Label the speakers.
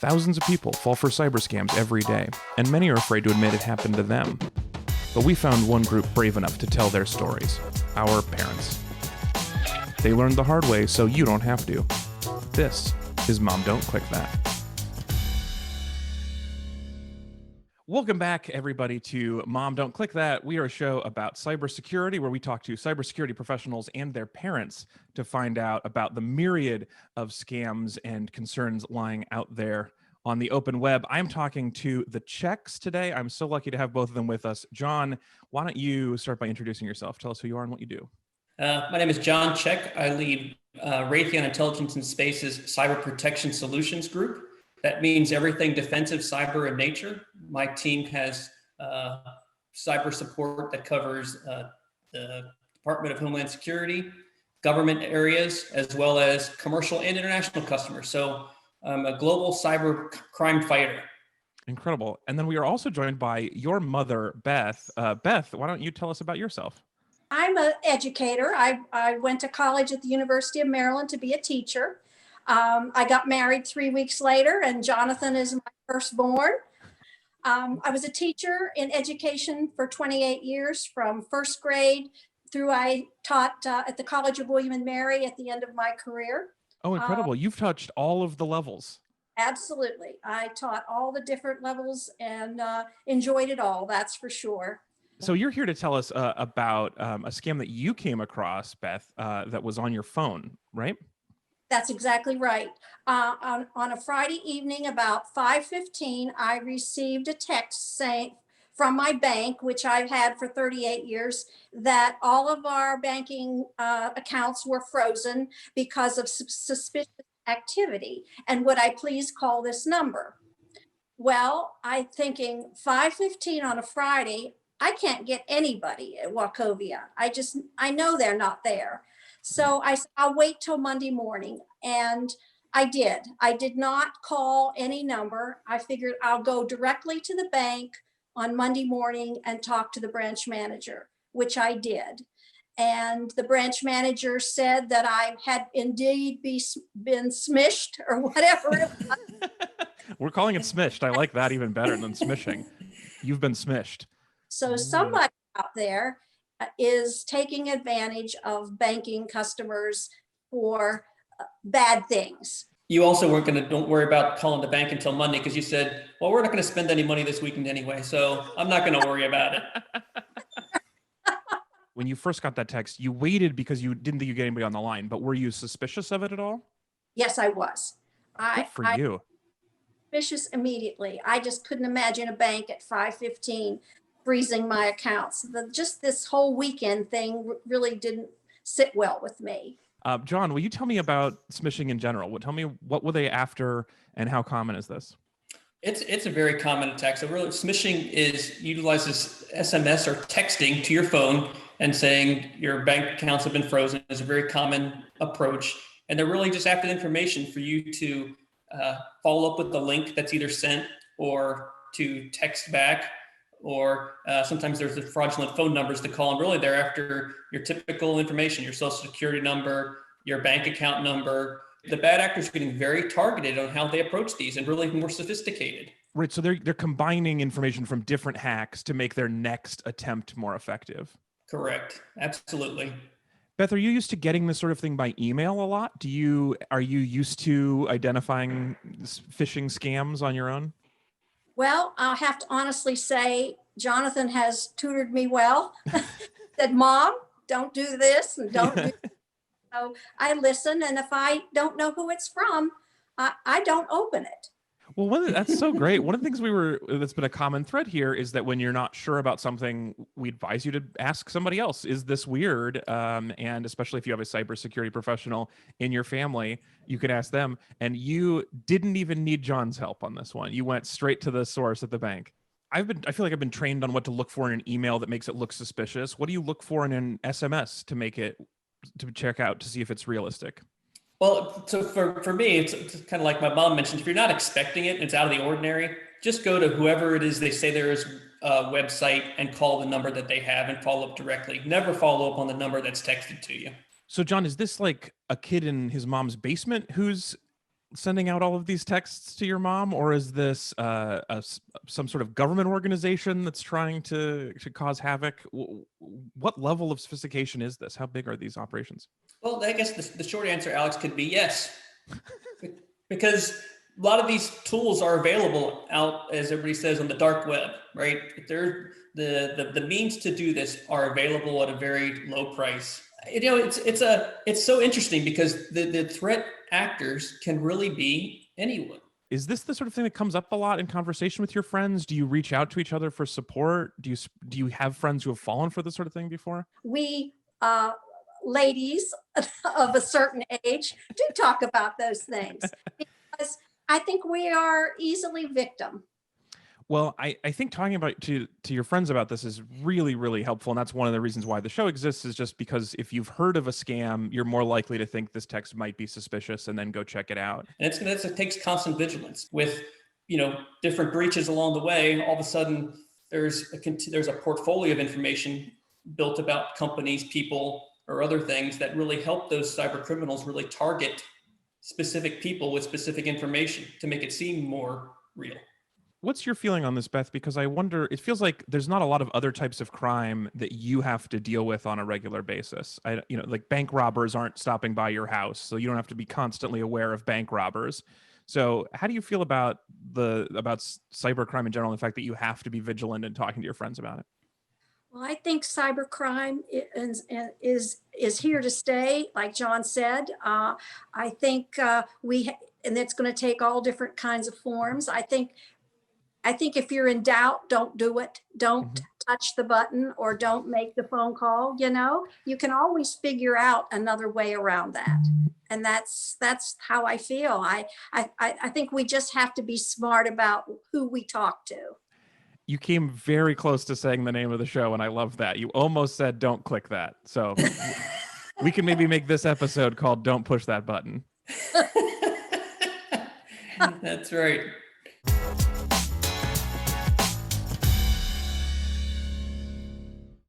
Speaker 1: Thousands of people fall for cyber scams every day, and many are afraid to admit it happened to them. But we found one group brave enough to tell their stories: our parents. They learned the hard way, so you don't have to. This is Mom Don't Click That. Welcome back, everybody, to Mom Don't Click That. We are a show about cybersecurity where we talk to cybersecurity professionals and their parents to find out about the myriad of scams and concerns lying out there on the open web. I'm talking to the Checks today. I'm so lucky to have both of them with us. Jon, why don't you start by introducing yourself? Tell us who you are and what you do.
Speaker 2: My name is Jon Check. I lead Raytheon Intelligence and Space's Cyber Protection Solutions Group. That means everything defensive, cyber, in nature. My team has cyber support that covers the Department of Homeland Security, government areas, as well as commercial and international customers. So I'm a global cyber crime fighter.
Speaker 1: Incredible. And then we are also joined by your mother, Beth. Beth, why don't you tell us about yourself?
Speaker 3: I'm an educator. I went to college at the University of Maryland to be a teacher. I got married 3 weeks later, and Jonathan is my firstborn. I was a teacher in education for 28 years, from first grade through I taught at the College of William and Mary at the end of my career.
Speaker 1: Oh, incredible. You've touched all of the levels.
Speaker 3: Absolutely. I taught all the different levels and enjoyed it all, that's for sure.
Speaker 1: So you're here to tell us about a scam that you came across, Beth, that was on your phone, right?
Speaker 3: That's exactly right. On a Friday evening about 5:15, I received a text saying from my bank, which I've had for 38 years, that all of our banking accounts were frozen because of suspicious activity. And would I please call this number? Well, I'm thinking 5:15 on a Friday, I can't get anybody at Wachovia. I know they're not there. So I said, I'll wait till Monday morning. And I did. I did not call any number. I figured I'll go directly to the bank on Monday morning and talk to the branch manager, which I did. And the branch manager said that I had indeed been smished or whatever it was.
Speaker 1: We're calling it smished. I like that even better than smishing. You've been smished.
Speaker 3: So somebody out there is taking advantage of banking customers for bad things.
Speaker 2: You also don't worry about calling the bank until Monday because you said, well, we're not going to spend any money this weekend anyway, so I'm not going to worry about it.
Speaker 1: When you first got that text, you waited because you didn't think you'd get anybody on the line, but were you suspicious of it at all?
Speaker 3: Yes, I was.
Speaker 1: Good for you.
Speaker 3: Suspicious immediately. I just couldn't imagine a bank at 5:15 freezing my accounts. Just this whole weekend thing really didn't sit well with me.
Speaker 1: Jon, will you tell me about smishing in general? Tell me, what were they after and how common is this?
Speaker 2: It's a very common attack. So really, smishing utilizes SMS or texting to your phone and saying your bank accounts have been frozen is a very common approach. And they're really just after the information for you to follow up with the link that's either sent or to text back. Or sometimes there's the fraudulent phone numbers to call, and really they're after your typical information, your social security number, your bank account number. The bad actors are getting very targeted on how they approach these and really more sophisticated.
Speaker 1: Right, so they're combining information from different hacks to make their next attempt more effective.
Speaker 2: Correct, absolutely.
Speaker 1: Beth, are you used to getting this sort of thing by email a lot? Are you used to identifying phishing scams on your own?
Speaker 3: Well, I'll have to honestly say, Jonathan has tutored me well. Said, Mom, don't do this and don't do that. So I listen, and if I don't know who it's from, I don't open it.
Speaker 1: Well, that's so great. One of the things that's been a common thread here is that when you're not sure about something, we advise you to ask somebody else, is this weird? And especially if you have a cybersecurity professional in your family, you can ask them. And you didn't even need Jon's help on this one. You went straight to the source at the bank. I feel like I've been trained on what to look for in an email that makes it look suspicious. What do you look for in an SMS to check out to see if it's realistic?
Speaker 2: Well, so for me, it's kind of like my mom mentioned, if you're not expecting it, it's out of the ordinary, just go to whoever it is they say there is a website and call the number that they have and follow up directly. Never follow up on the number that's texted to you.
Speaker 1: So Jon, is this like a kid in his mom's basement who's sending out all of these texts to your mom, or is this some sort of government organization that's trying to cause havoc? What level of sophistication is this? How big are these operations?
Speaker 2: Well, I guess the short answer, Alex, could be yes, because a lot of these tools are available out, as everybody says, on the dark web, right? The means to do this are available at a very low price. It's so interesting because the threat actors can really be anyone.
Speaker 1: Is this the sort of thing that comes up a lot in conversation with your friends? Do you reach out to each other for support? Do you have friends who have fallen for this sort of thing before?
Speaker 3: We ladies of a certain age do talk about those things because I think we are easily victim.
Speaker 1: Well, I think talking about to your friends about this is really, really helpful. And that's one of the reasons why the show exists, is just because if you've heard of a scam, you're more likely to think this text might be suspicious and then go check it out.
Speaker 2: And it takes constant vigilance with, different breaches along the way. All of a sudden there's a portfolio of information built about companies, people, or other things that really help those cyber criminals really target specific people with specific information to make it seem more real.
Speaker 1: What's your feeling on this, Beth? Because I wonder, it feels like there's not a lot of other types of crime that you have to deal with on a regular basis. Like bank robbers aren't stopping by your house, so you don't have to be constantly aware of bank robbers. So how do you feel about cybercrime in general, and the fact that you have to be vigilant and talking to your friends about it?
Speaker 3: Well, I think cybercrime is here to stay, like Jon said. I think and it's going to take all different kinds of forms. I think if you're in doubt, don't do it. Don't touch the button or don't make the phone call. You can always figure out another way around that. And that's how I feel. I think we just have to be smart about who we talk to.
Speaker 1: You came very close to saying the name of the show, and I love that. You almost said, don't click that. So we can maybe make this episode called Don't Push That Button.
Speaker 2: That's right.